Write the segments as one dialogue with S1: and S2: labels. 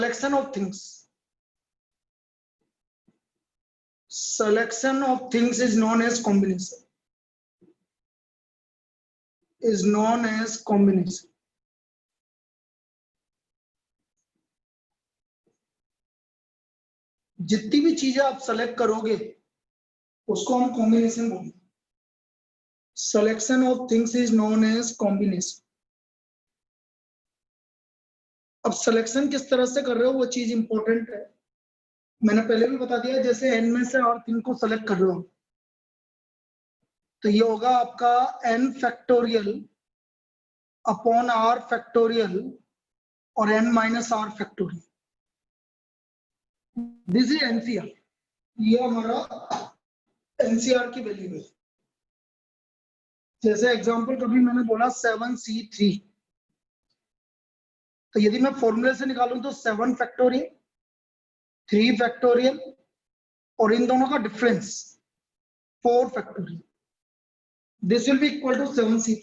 S1: selection of things. Selection of things is known as combination. Is known as combination. जितनी भी चीजें आप select करोगे उसको हम कॉम्बिनेशन बोलेंगे. Selection of things is known as combination. अब सिलेक्शन किस तरह से कर रहे हो वो चीज इंपॉर्टेंट है. मैंने पहले भी बता दिया, जैसे n में से और 3 को सेलेक्ट कर रहे हो तो ये होगा आपका n factorial upon r factorial और n minus r factorial. This is NCR. ये हमारा एनसीआर की वैल्यू है. जैसे एग्जांपल कभी मैंने बोला 7c3, तो यदि मैं फॉर्मूले से निकालूं तो 7 फैक्टोरियल 3 फैक्टोरियल और इन दोनों का difference 4 factorial. This will be equal to 7c3.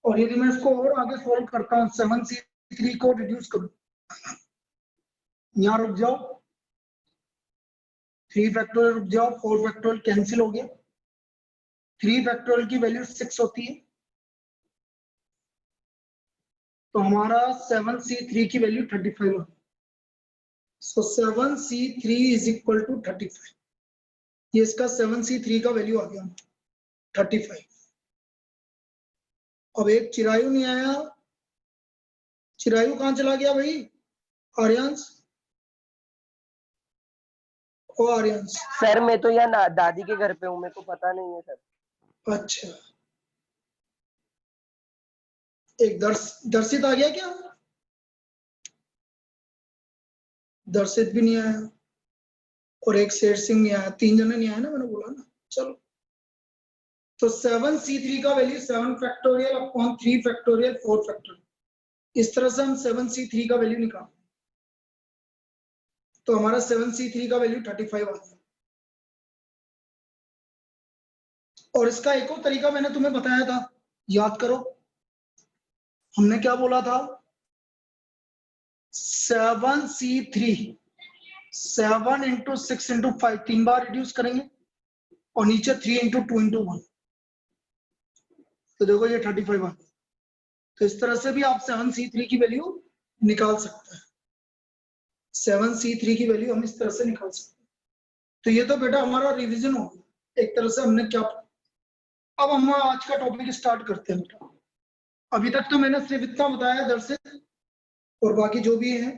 S1: और यदि मैं इसको और आगे सॉल्व करता हूं, 7c3 को रिड्यूस करूं, यहां रुक जाओ, 3 फैक्टोरियल रुक जाओ, 4 फैक्टोरियल कैंसिल हो गया. 3 फैक्टोरियल की वैल्यू 6 होती है, तो हमारा 7c3 की वैल्यू 35 होगी. सो 7c3 इज इक्वल टू 35. ये इसका 7c3 का वैल्यू आ गया 35. अब एक चिरायु नहीं आया. चिरायु कहां चला गया भाई? आर्यांश. ओ आर्यांश.
S2: सर मैं तो यहाँ दादी के घर पे हूँ, मेरे को पता नहीं है सर.
S1: अच्छा, एक दर्शित आ गया क्या? दर्शित भी नहीं आया और एक शेर सिंह नहीं आया. 3 जने नहीं आए ना, मैंने बोला ना. चलो, तो 7c3 का value 7 factorial upon 3 factorial 4 factorial. इस तरह से हम 7c3 का वैल्यू निकाल, तो हमारा 7c3 का वैल्यू 35 आ गया. और इसका एक और तरीका मैंने तुम्हें बताया था, याद करो. हमने क्या बोला था? 7c3 7 इंटू 6 इंटू 5 3 बार रिड्यूस करेंगे और नीचे 3 इंटू 2 इंटू 1. तो देखो ये 35 आ गया. तो इस तरह से भी आप 7c3 की वैल्यू निकाल सकते हैं. 7c3 की वैल्यू हम इस तरह से निकाल सकते हैं. तो ये तो बेटा हमारा रिवीजन हो गया एक तरह से. हमने क्या, अब हम आज का टॉपिक स्टार्ट करते हैं बेटा. अभी तक तो मैंने सिर्फ इतना बताया दर्शक, और बाकी जो भी है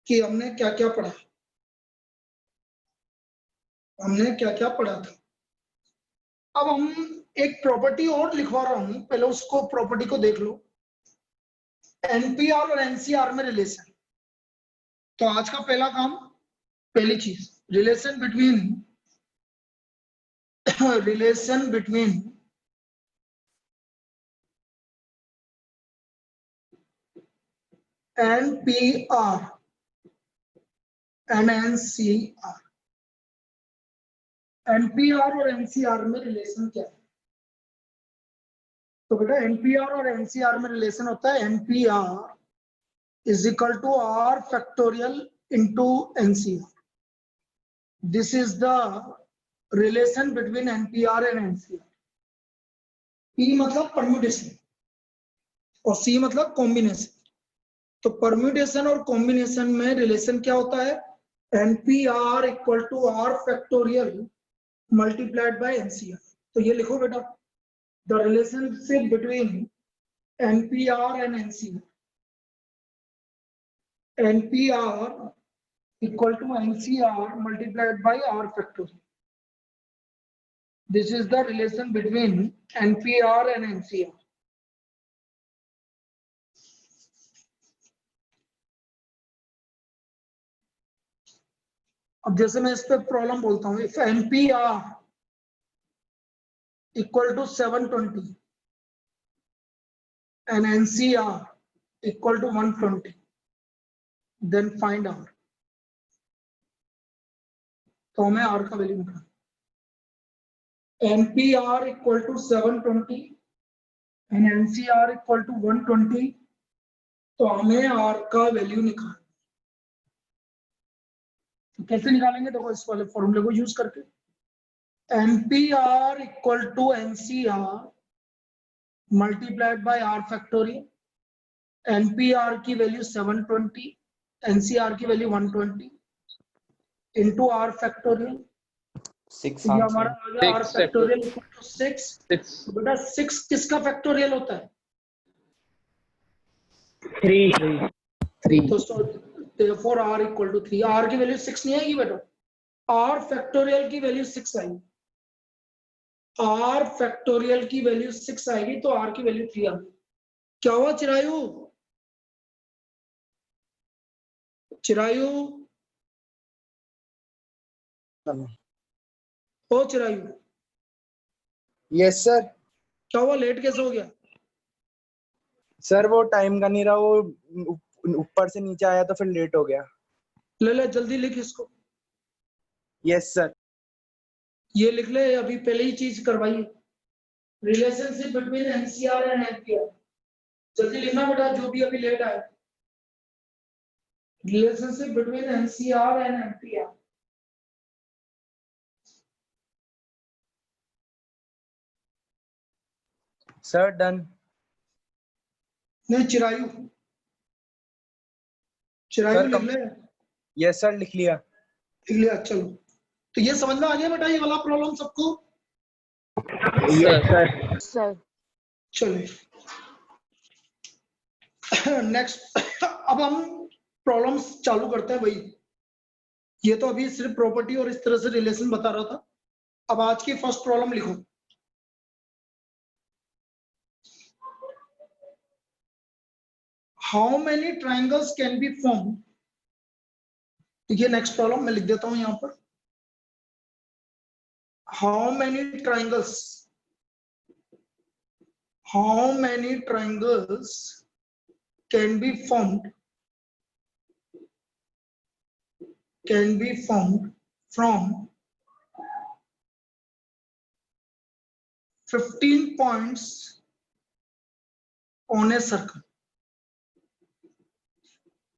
S1: कि हमने क्या क्या पढ़ा. हमने क्या क्या पढ़ा था. अब हम एक प्रॉपर्टी और लिखवा रहा हूं, पहले उसको प्रॉपर्टी को देख लो. एनपीआर और एनसीआर में रिलेशन. तो आज का पहला काम, पहली चीज, relation between NPR and NCR. NPR और NCR में रिलेशन क्या है? तो बेटा NPR और NCR में रिलेशन होता है NPR is equal to R factorial into NCR. This is the relation between NPR and NCR. P मतलब परम्यूटेशन और C मतलब कॉम्बिनेशन. तो परम्यूटेशन और कॉम्बिनेशन में रिलेशन क्या होता है? NPR equal to R factorial multiplied by NCR. तो ये लिखो बेटा, the relationship between NPR and NCR. NPR equal to NCR multiplied by R factorial. This is the relation between NPR and NCR. अब जैसे मैं इस पे प्रॉब्लम बोलता हूं, if NPR equal to 720 and NCR equal to 120, then find R. तो हमें R का वैल्यू निकालना. NPR equal to 720 and NCR equal to 120, तो हमें R का वैल्यू निकालना. तो कैसे निकालेंगे? देखो इस वाले फॉर्मूले को यूज करके, NPR equal to NCR multiplied by R factorial. NPR की वैल्यू 720, NCR की वैल्यू 120 इंटू R फैक्टोरियल।
S3: 6
S1: तो ये
S3: आंसर।
S1: हमारा आ गया R
S4: Six
S1: factorial equal to 6।
S4: 6
S1: तो बेटा 6 किसका फैक्टोरियल होता है?
S4: 3
S1: तो therefore R equal to 3। R की वैल्यू 6 नहीं आएगी बेटा, R फैक्टोरियल की वैल्यू 6 आएगी। R फैक्टोरियल की वैल्यू 6 आएगी तो R की वैल्यू 3 आ गई। क्या हुआ चिरायु? चिरायु ओ चिरायु,
S5: यस सर।
S1: क्या हुआ? लेट कैसे हो गया?
S5: सर वो टाइम का नहीं रहा, वो ऊपर से नीचे आया तो फिर लेट हो गया।
S1: ले ले जल्दी लिख इसको।
S5: Yes sir.
S1: ये लिख ले, अभी पहले ही चीज करवाई। Relationship between NCR and NPR. जल्दी लिखना बेटा जो भी अभी लेट आया। Relationship between NCR and NPR.
S5: Sir done.
S1: नहीं चिरायु, चिरायु
S5: सर
S1: लिख ले।
S5: यस सर लिख लिया।
S1: लिख लिया, चलो। तो ये समझ में आ गया बेटा ये वाला प्रॉब्लम सबको?
S4: सर
S2: सर
S1: चलिए नेक्स्ट अब हम प्रॉब्लम्स चालू करते हैं भाई। ये तो अभी सिर्फ प्रॉपर्टी और इस तरह से रिलेशन बता रहा था। अब आज की फर्स्ट प्रॉब्लम लिखो। How many triangles can be form? ये नेक्स्ट प्रॉब्लम मैं लिख देता हूं यहां पर। How many triangles, how many triangles can be formed, can be formed from 15 points on a circle।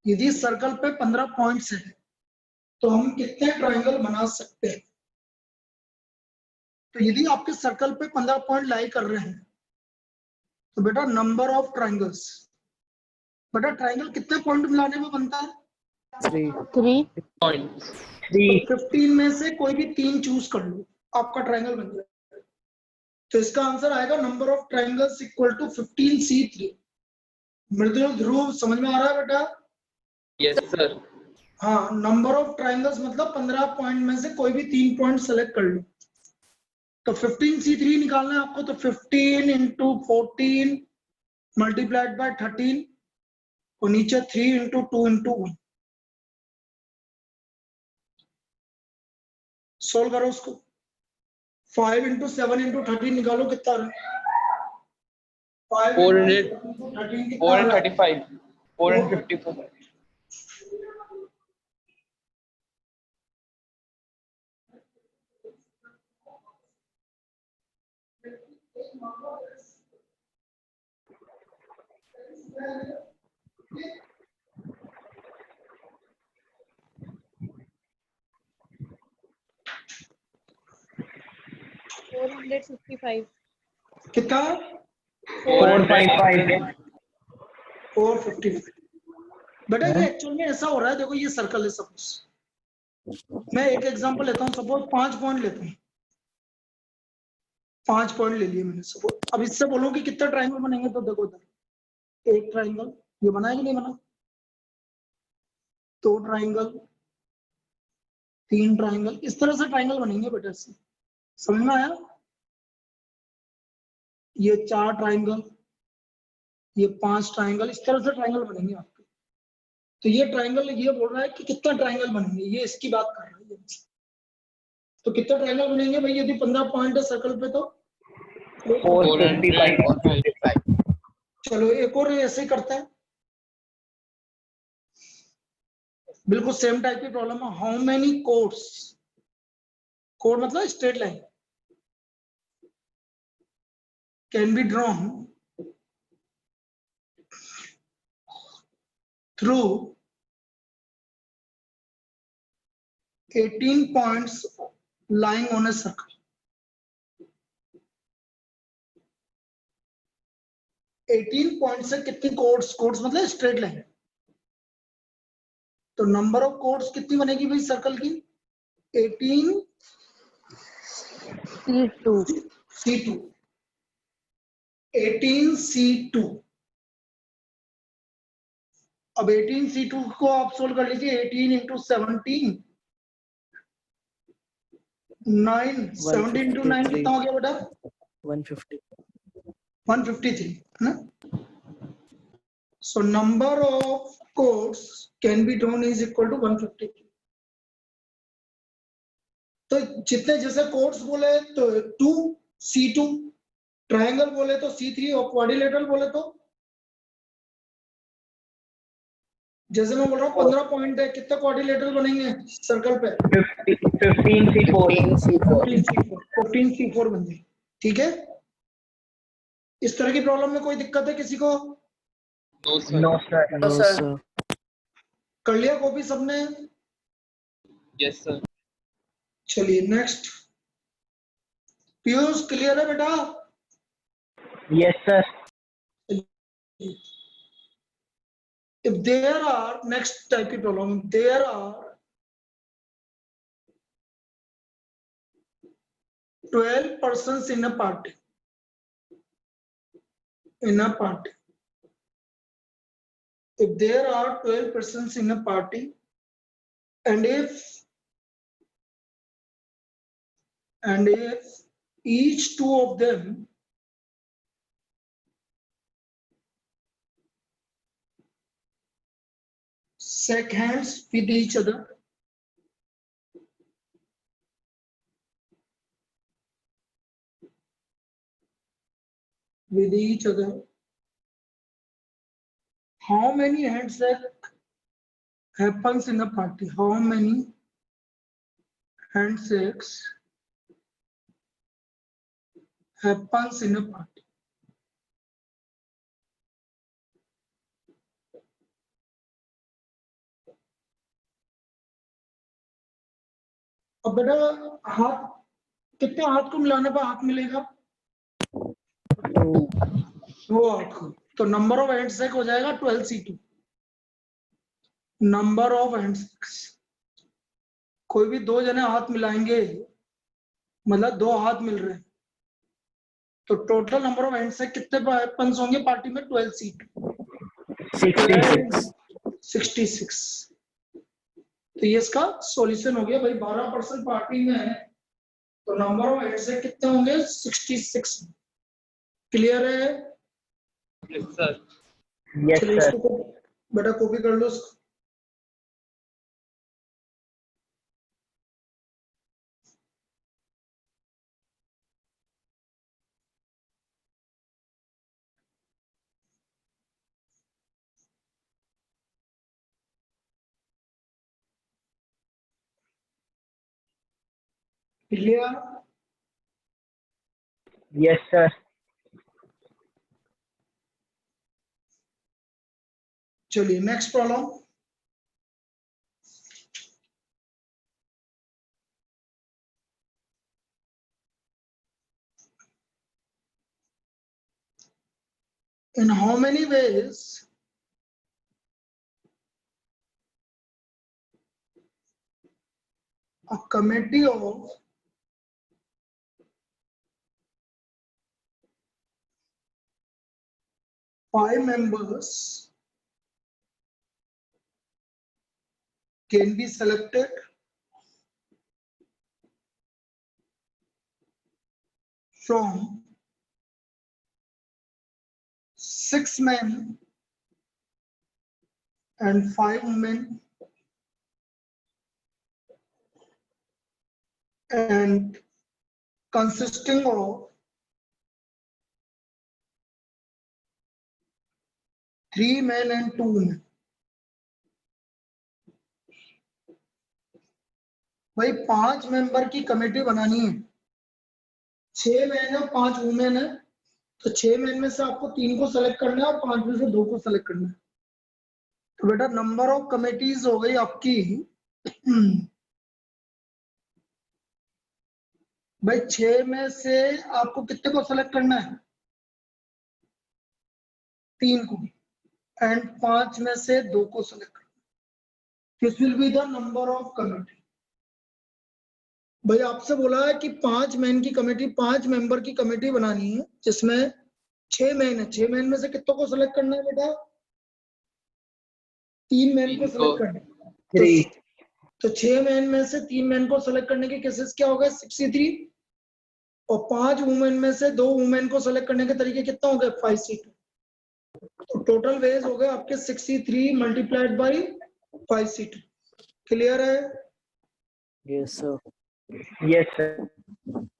S1: यदि सर्कल पे 15 पॉइंट्स है तो हम कितने ट्राइंगल बना सकते हैं? तो यदि आपके सर्कल पे 15 पॉइंट लाई कर रहे हैं तो बेटा नंबर ऑफ ट्राइंगल्स, बेटा ट्राइंगल कितने पॉइंट मिलाने में बनता है?
S2: 3
S4: पॉइंट्स।
S1: तो 15 में से कोई भी 3 चूज कर लो, आपका ट्राइंगल बन जाएगा। तो इसका आंसर आएगा number of triangles equal to 15C3। Mridul Dhruv समझ में आ रहा है बेटा?
S4: Yes sir.
S1: हाँ, नंबर ऑफ ट्राइंगल्स मतलब 15 पॉइंट में से कोई भी 3 पॉइंट सेलेक्ट कर लो। तो 15C3 निकालना है आपको, तो 15 इंटू 14 मल्टीप्लाइड बाय 13 और नीचे 3 इंटू 2 इंटू 1। सोल्व करो उसको। 5 इंटू 7 इंटू 13 निकालो कितना आ रहा है? 5
S4: 400
S1: इंटू 13 कितना आ रहा है?
S4: 435 454
S6: 455
S1: कितना?
S4: 455
S1: 455। बेटा ये एक्चुअल में ऐसा हो रहा है, देखो ये सर्कल है। सपोज मैं एक एग्जांपल लेता हूँ, सपोज 5 पॉइंट लेता हूँ। 5 पॉइंट ले लिए मैंने सपोज। अब इससे बोलो कि कितने ट्राइंगल बनेंगे, तो देखो इधर एक ट्राइंगल ये बना है कि नहीं बना? 2 ट्राइंगल, 3 ट्राइंगल, इस तरह से ट्राइंगल बनेंगे बेटा। इससे समझ में आया? ये 4 ट्राइंगल, ये 5 ट्राइंगल, इस तरह से ट्राइंगल बनेंगे आपके। तो ये ट्राइंगल ये बोल रहा है कि कितना ट्राइंगल बनेंगे, ये इसकी बात कर रहा है। तो कितने ट्राइंगल बनेंगे भाई यदि 15 पॉइंट है सर्कल पे? तो
S4: 455
S1: चलो एक और ऐसे ही करते हैं, बिल्कुल सेम टाइप की प्रॉब्लम है। हाउ मेनी कोड्स, कोड मतलब straight line, can be drawn through 18 points lying on a circle. 18 point से कितनी कोड्स, कोड्स मतलब स्ट्रेट लाइन, तो नंबर ऑफ कोड्स कितनी बनेगी भाई सर्कल की? 18
S2: C2
S1: C2, 18 C2। अब 18 C2 को आप सोल्व कर लीजिए, 18 इंटू 17, 9, 17 इंटू 9 कितना हो गया बेटा?
S3: 150
S1: 153 है ना? So number of codes can be drawn is equal to 153। तो जितने जैसे कोड्स बोले तो 2 C2, ट्रायंगल बोले तो C3 और क्वाड्रिलेटरल बोले तो, जैसे मैं बोल रहा हूँ 15 पॉइंट है, कितने क्वाड्रिलेटरल बनेंगे सर्कल पे?
S4: 15 C4
S1: 14 C4 बन जाए। ठीक है, इस तरह की प्रॉब्लम में कोई दिक्कत है किसी को?
S4: No sir
S3: No sir.
S1: कर लिया कॉपी सबने?
S4: यस सर
S1: चलिए नेक्स्ट। पीयूष क्लियर है बेटा?
S2: yes sir
S1: If there are, next type of problem, there are 12 persons in a party. In a party. If there are 12 persons in a party, and if each two of them shake hands with each other, how many handshake happens in a party? How many handshakes happens in a party? अब बेटा हाथ, कितने हाथ को मिलाने पर हाथ मिलेगा? 2 हाथ को, तो नंबर ऑफ हैंडशेक हो जाएगा 12 C2। नंबर ऑफ हैंडशेक्स, कोई भी 2 जने हाथ मिलाएंगे मतलब 2 हाथ मिल रहे हैं, तो टोटल नंबर ऑफ हैंडशेक कितने पंच होंगे पार्टी में? 12 C2, 66। तो ये इसका सॉल्यूशन हो गया भाई। 12% पार्टी में है तो नंबर ऑफ हैंडशेक कितने होंगे? 66। क्लियर है?
S4: यस सर
S2: yes
S1: चलिए
S2: sir
S1: इसको बेटा कॉपी कर लो इसको। क्लियर?
S2: yes sir
S1: चलिए next problem. In how many ways a committee of 5 members can be selected from 6 men and 5 women and consisting of 3 men and 2 women? भाई 5 member की committee बनानी है, 6 मैन है 5 वुमेन है, तो 6 मैन में से आपको 3 को सेलेक्ट करना है और 5 में से 2 को सेलेक्ट करना है। तो बेटा नंबर ऑफ कमेटीज हो गई आपकी भाई 6 में से आपको कितने को सेलेक्ट करना है? 3 को, एंड 5 में से 2 को सेलेक्ट करना। This will be the number of committee. भाई आपसे बोला है कि 5 मैन की कमेटी, 5 मेंबर की कमेटी बनानी है जिसमें 6 मैन है। 6 मैन में से कितनों को सेलेक्ट करना है बेटा? 3 मैन को
S4: 3
S1: सेलेक्ट
S4: को।
S1: करना है। तो 6 मैन में से 3 मैन को सेलेक्ट करने के केसेस क्या होगा? 63। और 5 वुमेन में से 2 वुमेन को सेलेक्ट करने के तरीके कितना हो गए? 5C2। तो टोटल वेज हो गए आपके 63 मल्टीप्लाइड बाई 5C2। क्लियर है?
S3: Yes, sir.
S5: Yes sir.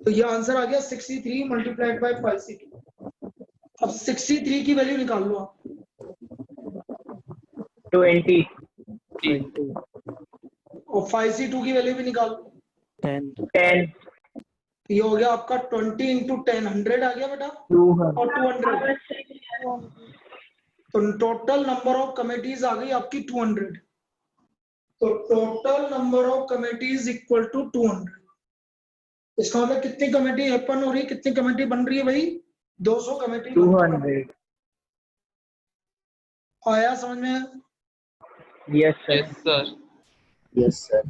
S1: तो ये आंसर आ गया 63 मल्टीप्लाइड बाई 5C2। अब 63 की वैल्यू निकाल लो आप।
S5: 20।
S3: 20.
S1: और 5C2 की वैल्यू भी निकाल लो।
S3: 10.
S5: 10।
S1: तो ये हो गया आपका 20 इंटू 10, 100 आ गया बेटा,
S5: 200।
S1: और 200।
S6: 200.
S1: तो टोटल नंबर ऑफ कमेटीज आ गई आपकी 200। तो total number of committees equal to 200। इसका मतलब कितनी कमेटी ओपन हो रही है, कितनी कमेटी बन रही है भाई? 200 कमेटी बन रही है।
S5: 200।
S1: आया समझ में?
S5: Yes sir.
S4: Yes, sir.
S3: Yes, sir.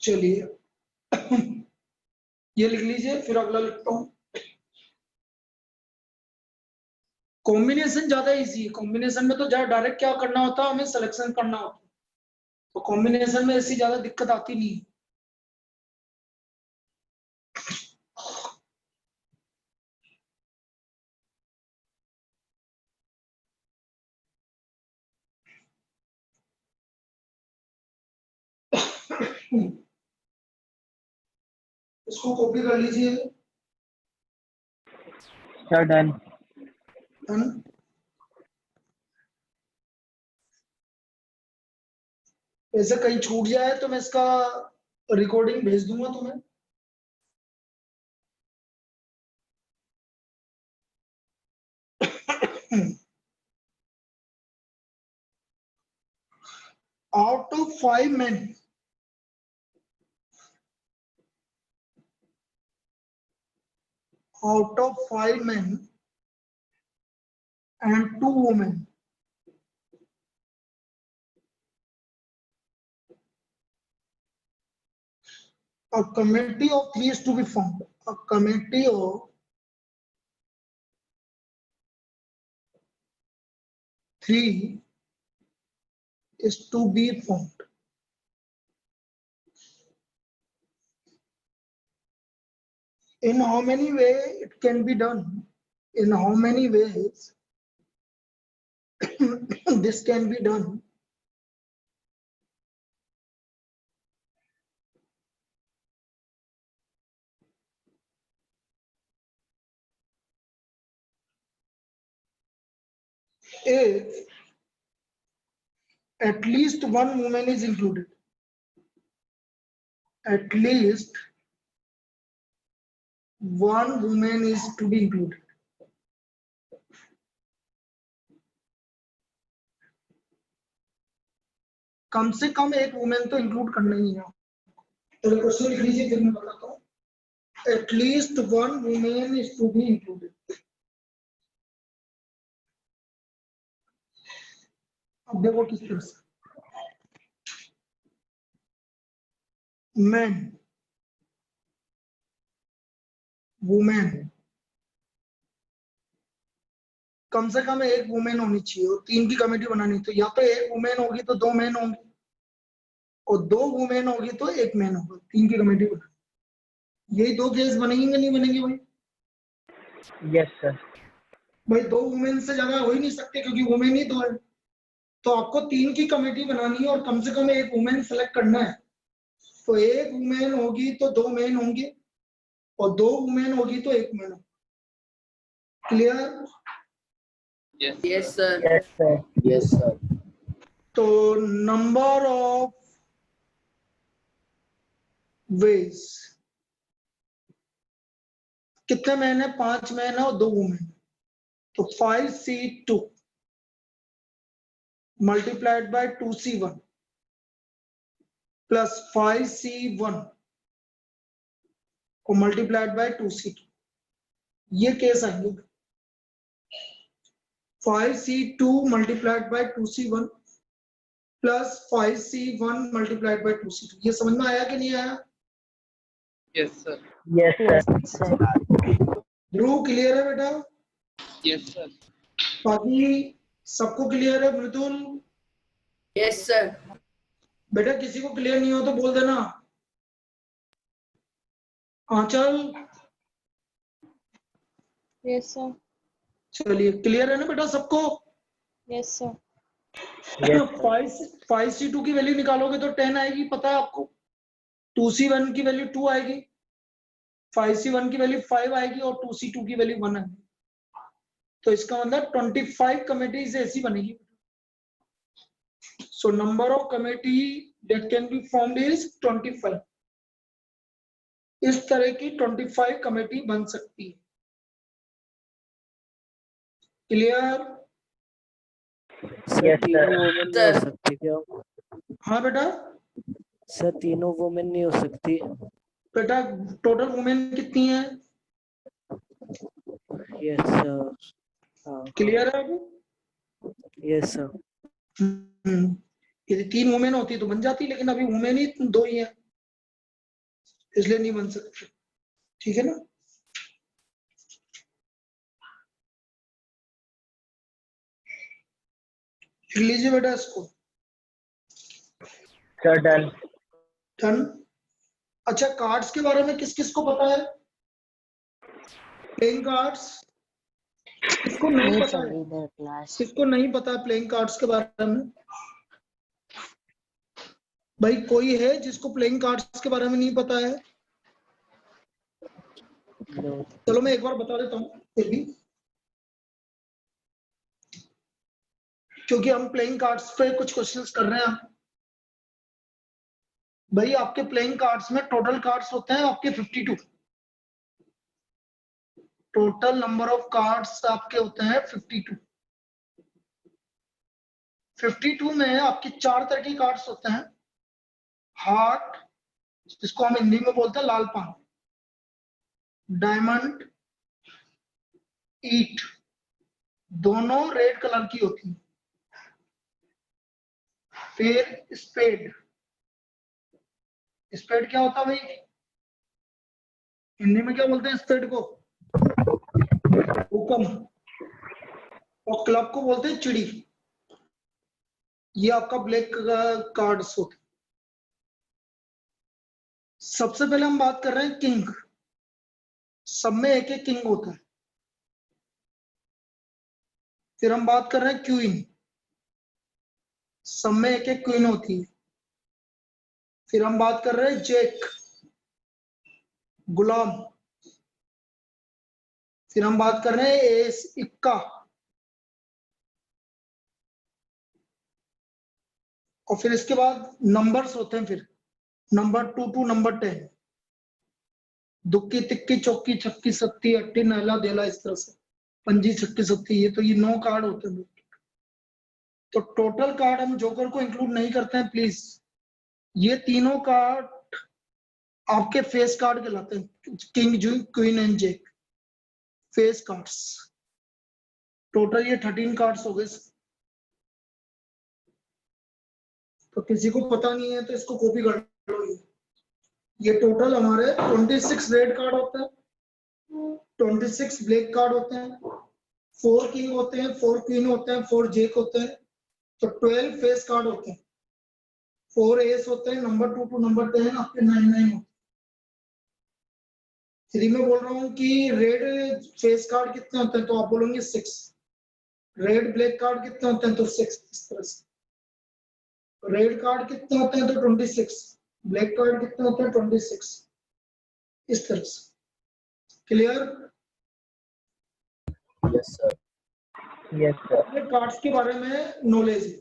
S1: चलिए ये लिख लीजिए, फिर अगला लिखता हूँ। कॉम्बिनेशन ज्यादा इजी है। कॉम्बिनेशन में तो डायरेक्ट क्या करना होता है, हमें सिलेक्शन करना होता है। तो कॉम्बिनेशन में ऐसी ज्यादा दिक्कत आती नहीं है। इसको कॉपी कर लीजिए।
S5: Sir done.
S1: डन। ऐसे कहीं छूट जाए तो मैं इसका रिकॉर्डिंग भेज दूंगा तुम्हें। Out of 5 men, out of 5 men and 2 women, a committee of 3 is to be formed. A committee of 3 is to be formed. In how many ways it can be done? In how many ways this can be done? If at least one woman is included. At least one woman is to be included. कम से कम एक women तो include करना ही है। तो question लिख लीजिए, फिर मैं बताता हूँ। At least one woman is to be included. अब देखो किस तरह से। Men, women, कम से कम एक वुमेन होनी चाहिए और 3 की कमेटी बनानी। तो या तो एक वुमेन होगी तो 2 मैन होंगे, और 2 वुमेन होगी तो 1 मैन होगा। 3 की कमेटी बनानी। यही 2 केस बनेंगे नहीं बनेंगे भाई?
S5: Yes sir.
S1: भाई 2 वुमेन से ज्यादा हो ही नहीं सकते, क्योंकि वुमेन ही 2 है। तो आपको 3 की कमेटी बनानी है और कम से कम एक वुमेन सेलेक्ट करना है। तो एक वुमेन होगी तो 2 मैन होंगे, और 2 वुमेन होगी तो 1 मैन होगा। Clear?
S4: Yes,
S2: Yes,
S4: sir.
S2: sir.
S5: Yes sir.
S3: Yes, sir.
S1: तो नंबर ऑफ वेज, कितने मैन है? 5 मैन है और 2 वुमेन। तो 5C2 multiplied by 2C1 plus 5C1 और मल्टीप्लाइड बाय 2C2, ये केस आएंगे। 5C2 multiplied by 2C1 plus 5C1 multiplied by 2C2, ये समझ में आया कि नहीं आया?
S4: Yes, sir.
S2: yes
S3: Yes,
S2: sir
S3: sir.
S1: ध्रुव क्लियर है बेटा?
S4: Yes, sir.
S1: बाकी सबको क्लियर है? मृदुल
S7: Yes, sir.
S1: बेटा किसी को क्लियर नहीं हो तो बोल देना। आंचल
S6: Yes, sir.
S1: चलिए क्लियर है ना बेटा सबको?
S6: Yes, sir.
S2: yes
S1: 5C2 की वैल्यू निकालोगे तो 10 आएगी, पता है आपको। 2C1 की वैल्यू 2 आएगी, 5C1 की वैल्यू 5 आएगी और 2C2 की वैल्यू 1 आएगी। तो इसका मतलब 25 कमिटीज ऐसी बनेगी। So number of committee that can be formed is 25। इस तरह की 25 कमेटी बन सकती है। क्लियर?
S3: सर
S2: Yes,
S3: तीनों
S2: sir.
S3: वुमेन नहीं हो सकती क्या?
S1: हाँ बेटा,
S3: सर तीनों वुमेन नहीं हो सकती?
S1: बेटा टोटल वुमेन कितनी है?
S3: Yes sir. हाँ
S1: क्लियर है अभी?
S3: Yes sir.
S1: यदि 3 वुमेन होती तो बन जाती, लेकिन अभी वुमेन ही 2 ही है, इसलिए नहीं बन सकती। ठीक है ना? लिख लीजिए बेटा इसको।
S2: sir done
S1: done. अच्छा, कार्ड्स के बारे में किस किस को पता है? प्लेइंग कार्ड्स किसको नहीं पता है? किसको नहीं पता है प्लेइंग कार्ड्स के बारे में? भाई कोई है जिसको प्लेइंग कार्ड्स के बारे में नहीं पता है?
S3: नो।
S1: चलो मैं एक बार बता देता हूँ फिर भी, क्योंकि हम प्लेइंग कार्ड्स पे कुछ क्वेश्चंस कर रहे हैं। भाई आपके प्लेइंग कार्ड्स में टोटल कार्ड्स होते हैं आपके 52। टोटल नंबर ऑफ कार्ड्स आपके होते हैं 52। 52 में आपके 4 तरह के कार्ड्स होते हैं। हार्ट, जिसको हम हिंदी में बोलते हैं लाल पान, डायमंड, ईट, दोनों रेड कलर की होती है। फिर स्पेड, स्पेड क्या होता है भाई? हिंदी में क्या बोलते हैं स्पेड को? हुकम। और क्लब को बोलते हैं चिड़ी। ये आपका ब्लैक कार्ड्स होते हैं। सबसे पहले हम बात कर रहे हैं किंग। सब में एक एक किंग होता है। फिर हम बात कर रहे हैं क्वीन, सब में एक एक क्वीन होती है। फिर हम बात कर रहे हैं जैक, गुलाम। फिर हम बात कर रहे हैं एस, इक्का। और फिर इसके बाद नंबर्स होते हैं। फिर नंबर 2 टू नंबर 10, दुक्की तिक्की चौकी छक्की सत्ती अट्टी नैला देला, इस तरह से पंजी छक्की सत्ती। ये तो ये 9 कार्ड होते हैं। तो टोटल कार्ड हम जोकर को इंक्लूड नहीं करते हैं प्लीज। ये तीनों कार्ड आपके फेस कार्ड कहलाते हैं, किंग, जू, queen and jack, face cards. Total ये 13 कार्ड्स हो गए। तो किसी को पता नहीं है तो इसको कॉपी कर लो। ये टोटल हमारे 26 रेड कार्ड होते हैं, 26 ब्लैक कार्ड होते हैं, 4 किंग होते हैं, 4 क्वीन होते हैं, 4 जैक होते हैं। तो 12 फेस कार्ड होते हैं, 4 एस होते हैं, नंबर 2 टू नंबर 10 आपके 9 होते हैं। यदि मैं बोल रहा हूँ कि रेड फेस कार्ड कितने होते हैं तो आप बोलोगे 6। रेड ब्लैक कार्ड कितने होते हैं तो 6। इस तरह से रेड कार्ड कितने होते हैं तो 26, ब्लैक कार्ड कितने होते हैं 26, इस तरह से। Clear?
S3: Yes sir.
S2: yes sir
S1: cards के बारे में नॉलेज है।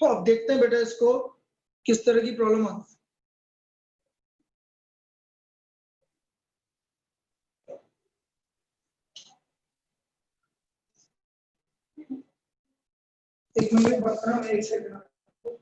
S1: अब देखते हैं बेटा इसको किस तरह की प्रॉब्लम आती है। एक मिनट बताना, मैं एक सेकंड।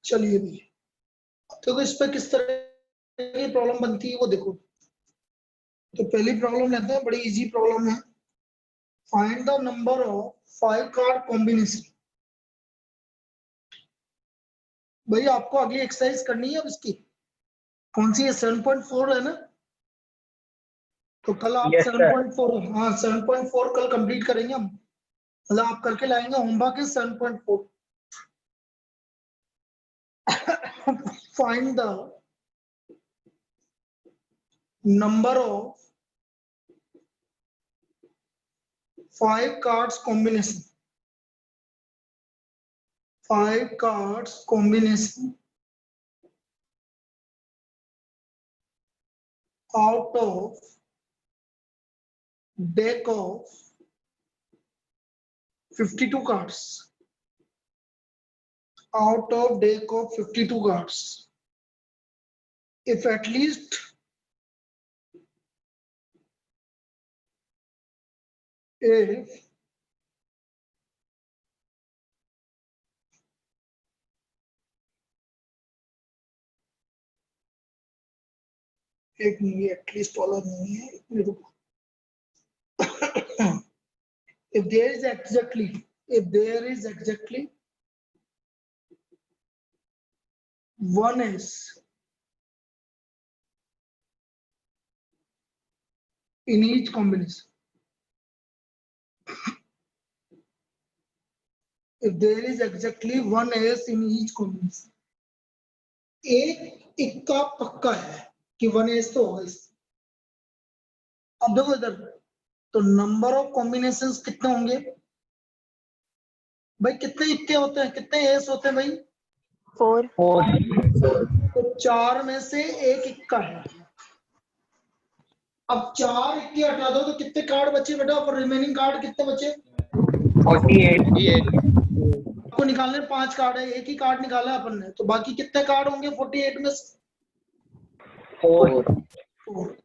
S1: चलिए भी देखो इस पे किस तरह की प्रॉब्लम बनती है वो देखो। तो पहली प्रॉब्लम लेते हैं, बड़ी इजी प्रॉब्लम है। Find the number of 5 card combination. भाई आपको अगली एक्सरसाइज करनी है अब इसकी, कौन सी है? 7.4 है ना? तो कल आप
S5: Yes, sir.
S1: 7.4, हाँ 7.4 कल कंप्लीट करेंगे हम, मतलब आप करके लाएंगे homework is 7.4। Find the number of 5 cards combination. 5 cards combination out of deck of 52 cards. Out of deck of 52 cards. If at least if एक नहीं, एटलीस्ट वाला नहीं है, इतने रुको। if there is exactly one S in each combination, if there is exactly one S in each combination, एक इक्का पक्का है कि 1S तो होगा इस। अब देखो इधर, तो नंबर ऑफ कॉम्बिनेशंस कितने होंगे भाई? कितने इक्के होते हैं, कितने एस होते हैं भाई?
S2: 4।
S1: तो 4 में से एक इक्का है। अब 4 इक्के हटा दो तो कितने कार्ड बचे बेटा? और रिमेनिंग कार्ड कितने बचे?
S4: 48
S1: आपको निकालने 5 कार्ड है, एक ही कार्ड निकाला है अपन ने, तो बाकी कितने कार्ड होंगे 48 में से? 4।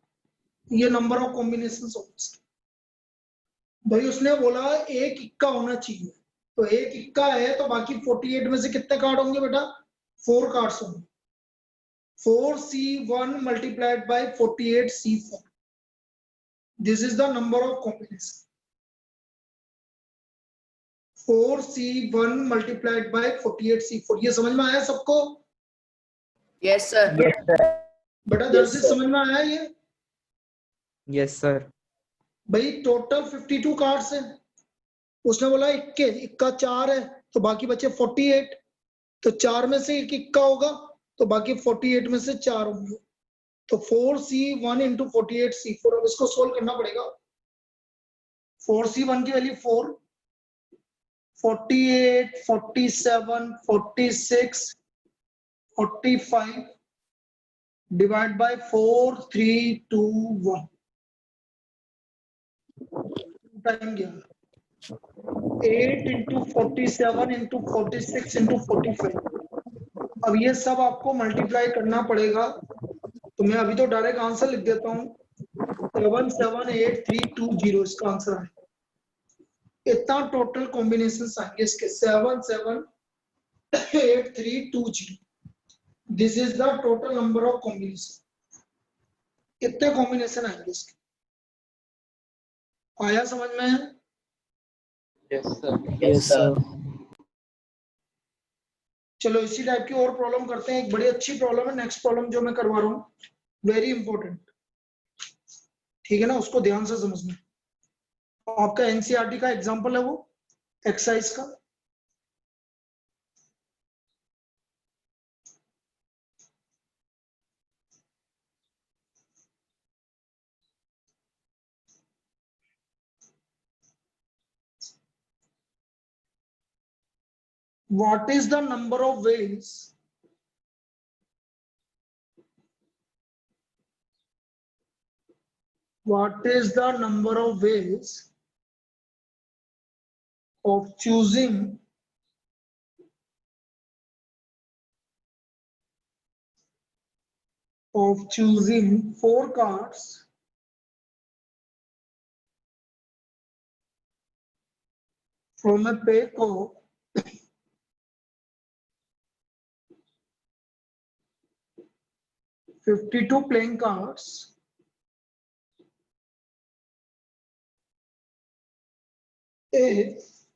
S1: ये नंबर ऑफ कॉम्बिनेशंस होंगे भाई। उसने बोला एक इक्का होना चाहिए, तो एक इक्का है तो बाकी 48 में से कितने कार्ड होंगे बेटा? 4 कार्ड्स होंगे। 4C1 multiplied by 48C4. This is the number of combination. 4C1 multiplied by 48C4. ये समझ में आया सबको?
S7: Yes, sir.
S1: बेटा दर से समझ में आया ये?
S5: Yes, sir.
S1: भाई टोटल 52 कार्ड्स हैं, उसने बोला इक्के, इक्का 4 है तो बाकी बचे 48, तो 4 में से एक इक्का होगा तो बाकी 48 में से 4 होंगे, तो 4C1 इंटू 48C4। अब इसको सोल्व करना पड़ेगा। 4C1 की वैल्यू 4, 48, 47, 46, 45 डिवाइड बाय 4, 3, 2, 1 टाइम गया। 8 इंटू 47 इंटू 46 इंटू 45। अब ये सब आपको मल्टीप्लाई करना पड़ेगा, तो मैं अभी तो डायरेक्ट आंसर लिख देता हूँ। 778320 इसका आंसर है। इतना टोटल कॉम्बिनेशन आएंगे इसके 778320। This is the total number of combination. कितने कॉम्बिनेशन आएंगे इसके? आया समझ में?
S4: yes sir
S3: Yes, sir.
S1: चलो इसी टाइप की और प्रॉब्लम करते हैं। एक बड़ी अच्छी प्रॉब्लम है, नेक्स्ट प्रॉब्लम जो मैं करवा रहा हूँ, वेरी इंपॉर्टेंट, ठीक है ना? उसको ध्यान से समझना। आपका एनसीईआरटी का एग्जांपल है वो एक्सरसाइज का। What is the number of ways what is the number of ways of choosing four cards from a pack of 52 playing cards is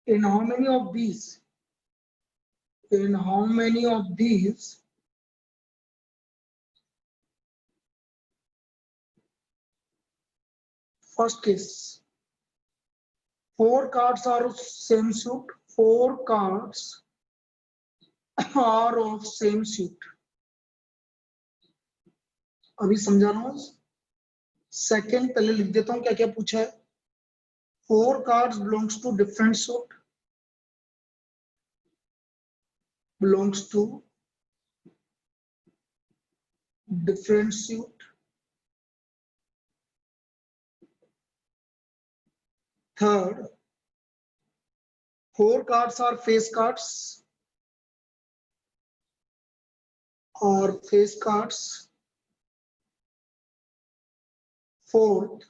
S1: in how many of these? In how many of these first case 4 cards are of same suit, 4 cards are of same suit. अभी समझा रहा हूं। Second पहले लिख देता हूं क्या क्या पूछा है। 4 cards belongs to different suit, belongs to different suit. Third, 4 cards are face cards or face cards. Fourth,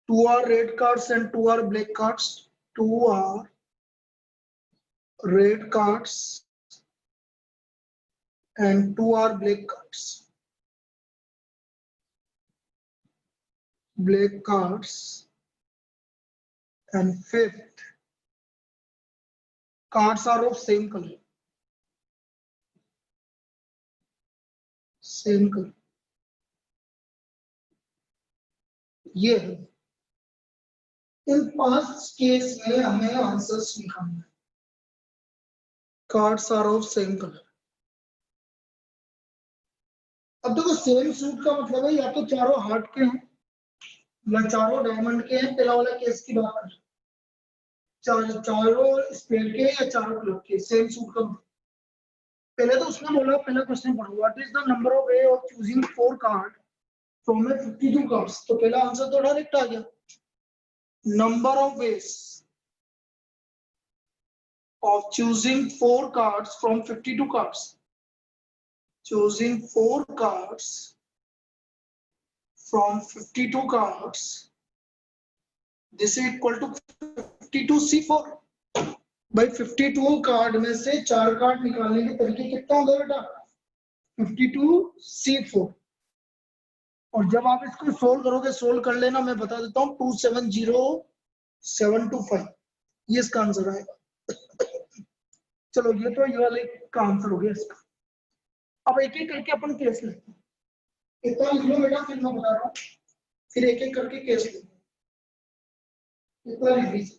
S1: 2 are red cards and 2 are black cards. 2 are red cards and 2 are black cards. Black cards. And fifth, cards are of same color. Same color. ये है। इन 5 case में हमें answers निकालना है। Cards are of same colour. अब देखो same suit का मतलब है या तो चारों हार्ट के हैं या चारों डायमंड के हैं। पहला वाला केस की बात कर, चारों स्पेड के या चारों क्लब के। सेम सूट का पहले तो उसने बोला, पहला क्वेश्चन पढ़ो, what is the number of way of choosing 4 card from A 52 cards. तो पहला आंसर तो डायरेक्ट आ गया, number of ways of choosing 4 cards from 52 cards. Choosing 4 cards from 52 cards. This is equal to 52C4. भाई 52 card में से 4 card निकालने के तरीके कितना होगा बेटा? 52C4। और जब आप इसको सोल्व करोगे, सोल्व कर लेना, मैं बता देता हूँ 270725 ये इसका आंसर आएगा। चलो ये तो ये वाले का आंसर हो गया इसका। अब एक एक करके अपन केस लेते हैं। इतना लिख लो बेटा, फिर मैं बता रहा हूँ, फिर एक एक करके केस लेते हैं। इतना लिख लीजिए।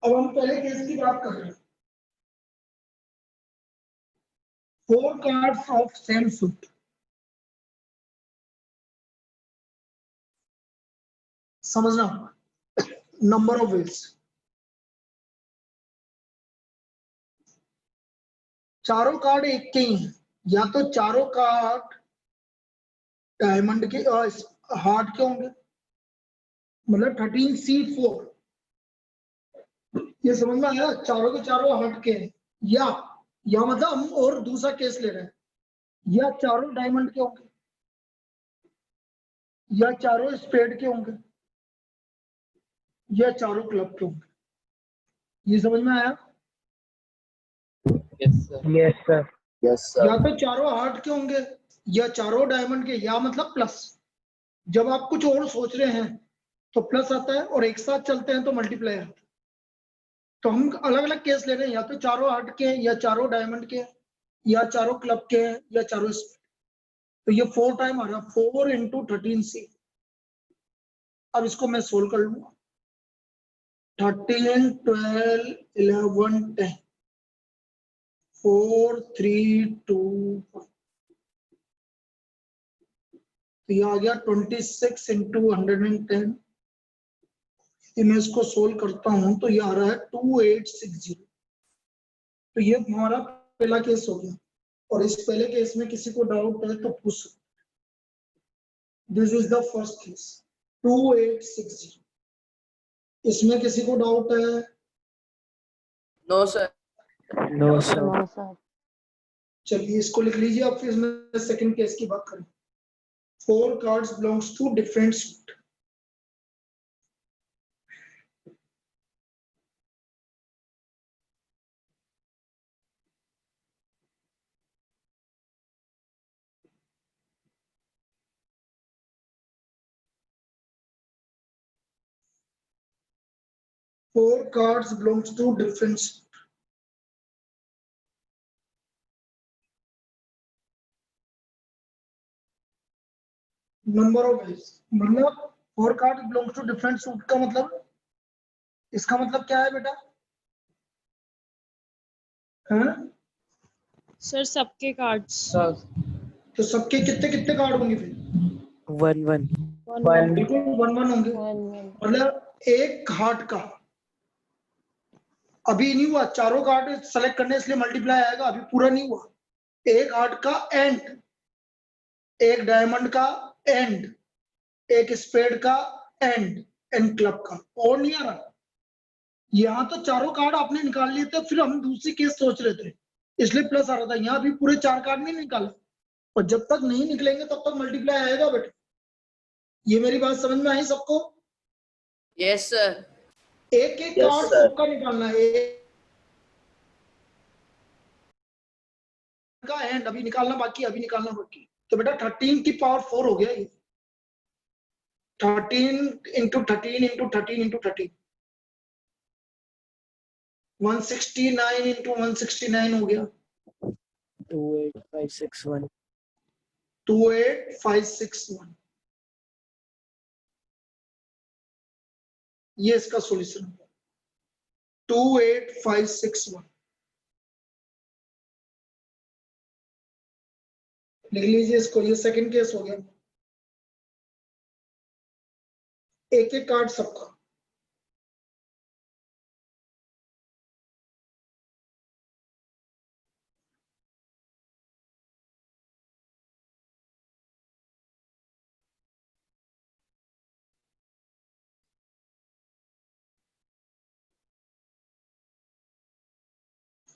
S1: अब हम पहले केस की बात कर रहे हैं। 4 कार्ड्स ऑफ सेम सूट। समझना, नंबर ऑफ वेज। चारों कार्ड एक के ही हैं, या तो चारों कार्ड डायमंड के हार्ट के होंगे, मतलब 13C4। ये समझ में आया? चारों के चारों हार्ट के हैं, या मतलब हम और दूसरा केस ले रहे हैं, या चारों डायमंड के होंगे या चारों स्पेड के होंगे या चारों क्लब के होंगे। ये समझ में आया?
S4: Yes, sir.
S5: Yes, sir.
S2: Yes, sir.
S1: या तो चारों हार्ट के होंगे या चारों डायमंड के, या मतलब प्लस। जब आप कुछ और सोच रहे हैं तो प्लस आता है, और एक साथ चलते हैं तो मल्टीप्लाई आता है। तो हम अलग अलग केस ले रहे हैं, या तो चारों हार्ट के हैं या चारों डायमंड के हैं या चारों क्लब के हैं या चारों स्पेड। तो ये 4 टाइम आ रहा है, 4 × 13C। अब इसको मैं सोल्व कर लूंगा। 13, 12, 11, 10, 4, 3, 2, 1। तो ये आ गया 26 × 110। मैं इसको सोल्व करता हूं तो ये आ रहा है 2860। तो ये हमारा पहला केस हो गया, और इस पहले केस में किसी को डाउट है तो पूछ सकते। This is the first case 2860। इसमें किसी को डाउट है?
S7: No, sir.
S3: No sir.
S6: No, sir.
S1: चलिए इसको लिख लीजिए। अब फिर इसमें सेकंड केस की बात करें। 4 cards belongs to different suit. Four cards belongs to different suit. Number of ways, मतलब 4 cards belongs to different suit का मतलब, इसका मतलब क्या है बेटा? हाँ?
S6: सर सबके कार्ड्स।
S4: Sir.
S1: तो सबके कितने कितने कार्ड होंगे फिर?
S3: 1 1।
S4: One.
S1: बिल्कुल 1 1 होंगे। मतलब एक हार्ट का अभी नहीं हुआ, चारों कार्ड सेलेक्ट करने इसलिए मल्टीप्लाई आएगा, अभी पूरा नहीं हुआ। एक हार्ट का एंड, एक डायमंड का एंड, एक स्पेड का एंड, एंड क्लब का, और नहीं आ रहा। यहाँ तो चारों कार्ड आपने निकाल लिए थे, फिर हम दूसरी केस सोच रहे थे इसलिए प्लस आ रहा था। यहाँ भी पूरे 4 कार्ड नहीं निकाले, और जब तक नहीं निकलेंगे तब तक मल्टीप्लाई आएगा बेटा। ये मेरी बात समझ में आई सबको?
S7: Yes, sir.
S1: एक एक कार्ड सबका निकालना है। एक का एंड अभी निकालना बाकी, अभी निकालना बाकी। तो बेटा 13 की पावर 4 हो गया ये। 13 इंटू 13 इंटू 13 इंटू 13, 169 इंटू 169 हो गया
S3: 28561।
S1: 28561। ये इसका सॉल्यूशन है 28561। लिख लीजिए इसको, ये सेकंड केस हो गया। एक एक कार्ड सबका।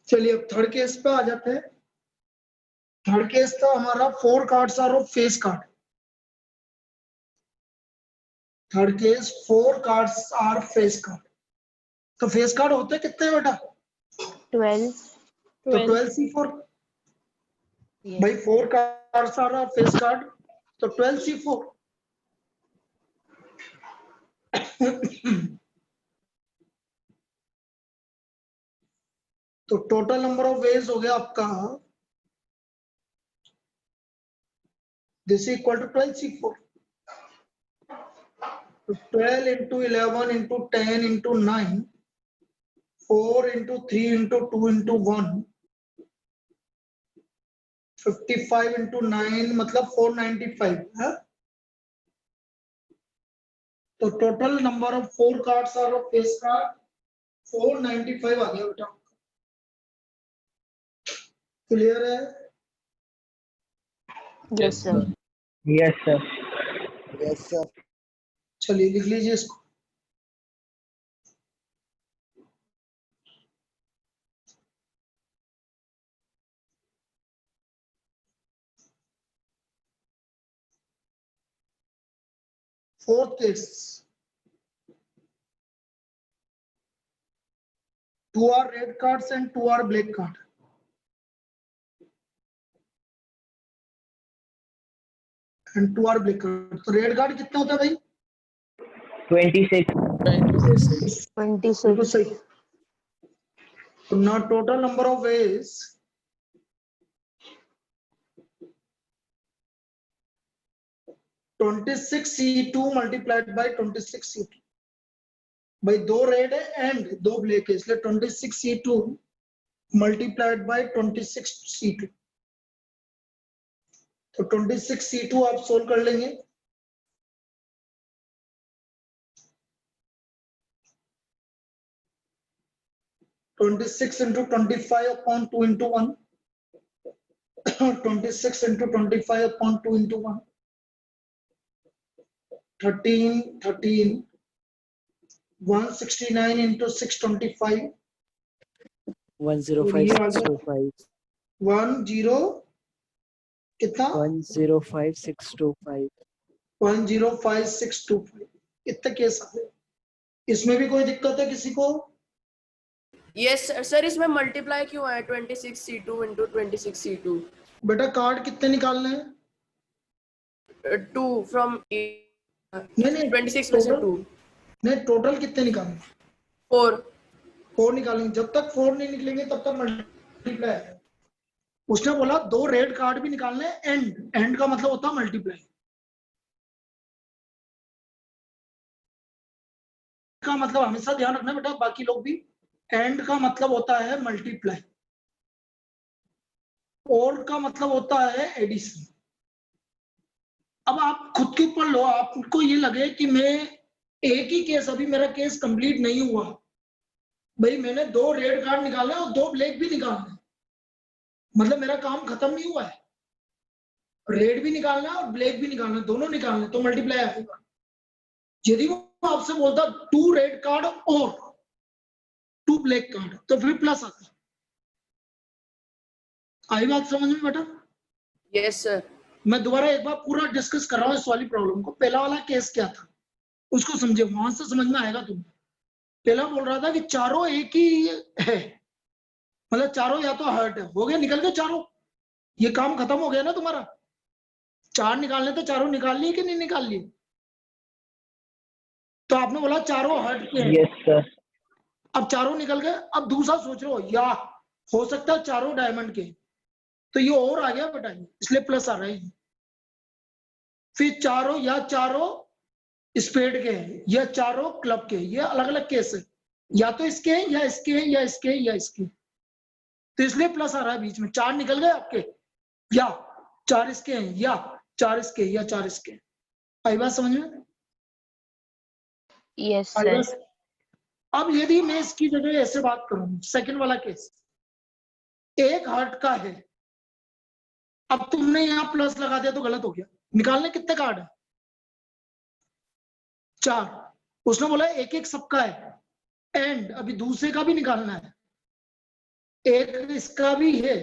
S1: चलिए अब थर्ड केस पे आ जाते हैं। थर्ड केस था हमारा 4 cards are of face card. Third case 4 cards are face card. तो फेस कार्ड होते कितने बेटा?
S6: 12।
S1: तो 12 C4। भाई 4 cards are of face card, तो 12 C4। तो टोटल नंबर ऑफ वेज हो गया आपका, दिस इक्वल टू 12 C4। तो 12 into 11 into 10 into 9, 4 into 3 into 2 into 1, 55 into 9 मतलब 495 है। तो total number of 4 cards are of face card 495 आ गया बेटा। क्लियर है?
S6: Yes sir.
S4: Yes, sir.
S5: Yes sir.
S1: चलिए लिख लीजिए इसको। Fourth case, 2 are red cards and 2 are black card. And 2 are black card. तो रेड कार्ड कितना होता है भाई?
S4: 26.
S6: 26।
S1: बिल्कुल सही। तो now total number of ways (26C2 multiplied by 26C2). भाई 2 रेड है एंड 2 ब्लैक है, इसलिए 26C2 multiplied by 26C2। तो 26C2 आप सोल्व कर लेंगे। (26 into 25 upon 2 into 1) 26 into 25 upon 2 into 1. 13, 13. 169 into 625.
S3: 105625.
S1: 10 कितना
S3: 105625.
S1: 105625 इतने केस आ गए। इसमें भी कोई दिक्कत है किसी को?
S7: यस सर, इसमें मल्टीप्लाई क्यों है 26C2 into 26C2?
S1: बेटा कार्ड कितने निकालने हैं?
S7: 2 from
S1: नहीं
S7: 26 में से
S1: टोटल
S7: 2
S1: नहीं टोटल कितने निकालने?
S7: 4।
S1: 4 निकालेंगे। जब तक 4 नहीं निकलेंगे तब तक मल्टीप्लाई है। उसने बोला 2 रेड कार्ड भी निकालने हैं। एंड का मतलब होता है मल्टीप्लाई का मतलब हमेशा ध्यान रखना बेटा, बाकी लोग भी। एंड का मतलब होता है मल्टीप्लाई, और का मतलब होता है एडिशन। अब आप खुद के ऊपर लो, आपको ये लगे कि मैं एक ही केस, अभी मेरा केस कंप्लीट नहीं हुआ भाई, मैंने 2 रेड कार्ड निकाले और 2 ब्लैक भी निकालने, मतलब मेरा काम खत्म नहीं हुआ है। रेड भी निकालना और ब्लैक भी निकालना, दोनों निकालने, तो मल्टीप्लाई आएगा। यदि वो आपसे बोलता 2 रेड कार्ड और 2 ब्लैक कार्ड, तो फिर प्लस आता। आई बात समझ में बेटा?
S7: Yes sir.
S1: मैं दोबारा एक बार पूरा डिस्कस कर रहा हूँ इस वाली प्रॉब्लम को। पहला वाला केस क्या था उसको समझे, वहां से समझ में आएगा तुम्हें। पहला बोल रहा था कि चारों एक ही है, मतलब चारों या तो हर्ट है। हो गया, निकल गए चारों, ये काम खत्म हो गया ना तुम्हारा। 4 निकालने तो चारों निकाल लिए कि नहीं निकाल लिए? तो आपने बोला चारों हर्ट के हैं।
S4: Yes sir.
S1: अब चारों निकल गए। अब दूसरा सोच रहे हो, या हो सकता है चारों डायमंड के, तो ये और आ गया बेटा, इसलिए प्लस आ रहा है। फिर चारों या चारों स्पेड के हैं या चारों क्लब के, ये अलग अलग केस है, या तो इसके हैं या इसके हैं या इसके हैं या इसके, तो इसलिए प्लस आ रहा है बीच में। 4 निकल गए आपके, या 4 इसके हैं या 4 इसके या 4 इसके। आई बात समझ में?
S6: Yes
S1: I
S6: sir.
S1: बात? अब यदि मैं इसकी जगह ऐसे बात करूं, सेकंड वाला केस, एक हर्ट का है, अब तुमने यहां प्लस लगा दिया तो गलत हो गया। निकालने कितने कार्ड है? 4। उसने बोला एक एक सबका है, एंड अभी दूसरे का भी निकालना है, एक इसका भी है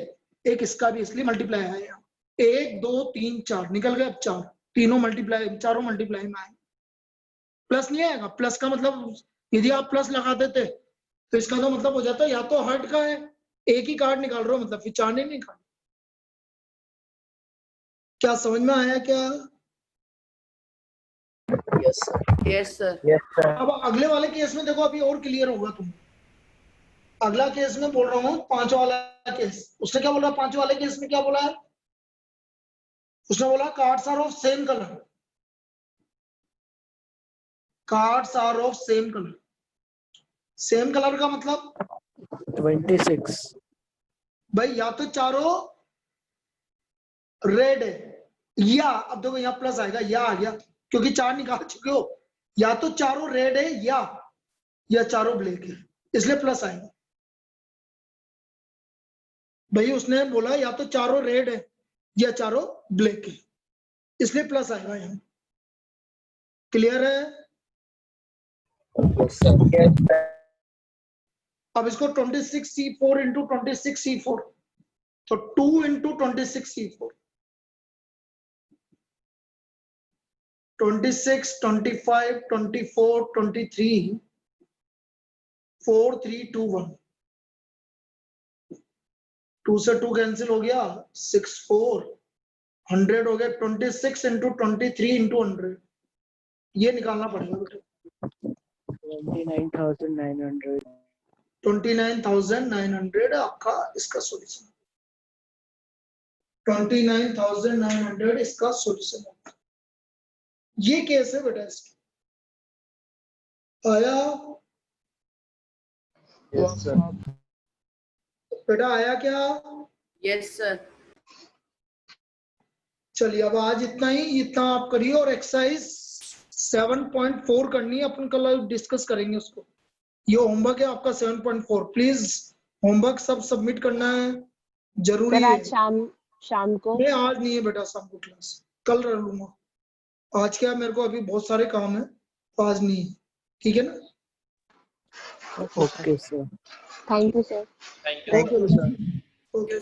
S1: एक इसका भी, इसलिए मल्टीप्लाई है यहाँ। 1 2 3 4 निकल गए। अब 4 तीनों मल्टीप्लाई, चारों मल्टीप्लाई में आए। प्लस नहीं आएगा। प्लस का मतलब यदि आप प्लस लगा देते तो इसका तो मतलब हो जाता है या तो हर्ट का है, एक ही कार्ड निकाल रहे हो, मतलब फिर 4 नहीं निकाल। क्या समझ में आया क्या?
S7: Yes sir. Yes sir.
S4: Yes sir.
S1: अब अगले वाले केस में देखो, अभी और क्लियर होगा तुम। अगला केस में बोल रहा हूँ 5 वाला केस। उसने क्या बोला 5 वाले केस में? क्या बोला है उसने? बोला cards are of same colour. Cards are of same colour. Same colour का मतलब
S3: 26.
S1: भाई या तो चारों रेड है, या अब देखो यहाँ प्लस आएगा, या आ गया क्योंकि 4 निकाल चुके हो। या तो चारों रेड है या चारों ब्लैक है, इसलिए प्लस आएगा। भाई उसने बोला या तो चारों रेड है या चारों ब्लैक है, इसलिए प्लस आएगा यहाँ। क्लियर है?
S4: Yes sir.
S1: अब इसको 26C4 इंटू 26C4, तो 2 इंटू 26C4, 26 25 24 23 4 3 2 1। 2 से 2 कैंसिल हो गया, 6 4 100 हो गया। 26 इंटू 23 इंटू 100, ये निकालना पड़ेगा बेटा।
S3: 29,900.
S1: 29,900 आपका इसका सॉल्यूशन। 29,900 इसका सॉल्यूशन। ये केस है बेटा इसकी। आया
S2: यस सर।
S1: बेटा? आया क्या?
S7: Yes sir.
S1: चलिए अब आज इतना ही, इतना आप करिए, और एक्सरसाइज 7.4 करनी है, अपन कल डिस्कस करेंगे उसको। ये होमवर्क है आपका 7.4। प्लीज होमवर्क सब सबमिट करना है, जरूरी
S6: सर
S1: है।
S6: आज शाम शाम को।
S1: नहीं आज नहीं है बेटा शाम को क्लास, कल रह लूंगा। आज क्या मेरे को अभी बहुत सारे काम है, आज नहीं है, ठीक है ना?
S3: Okay, sir.
S6: Thank you sir.
S5: Thank you, sir.
S1: Okay.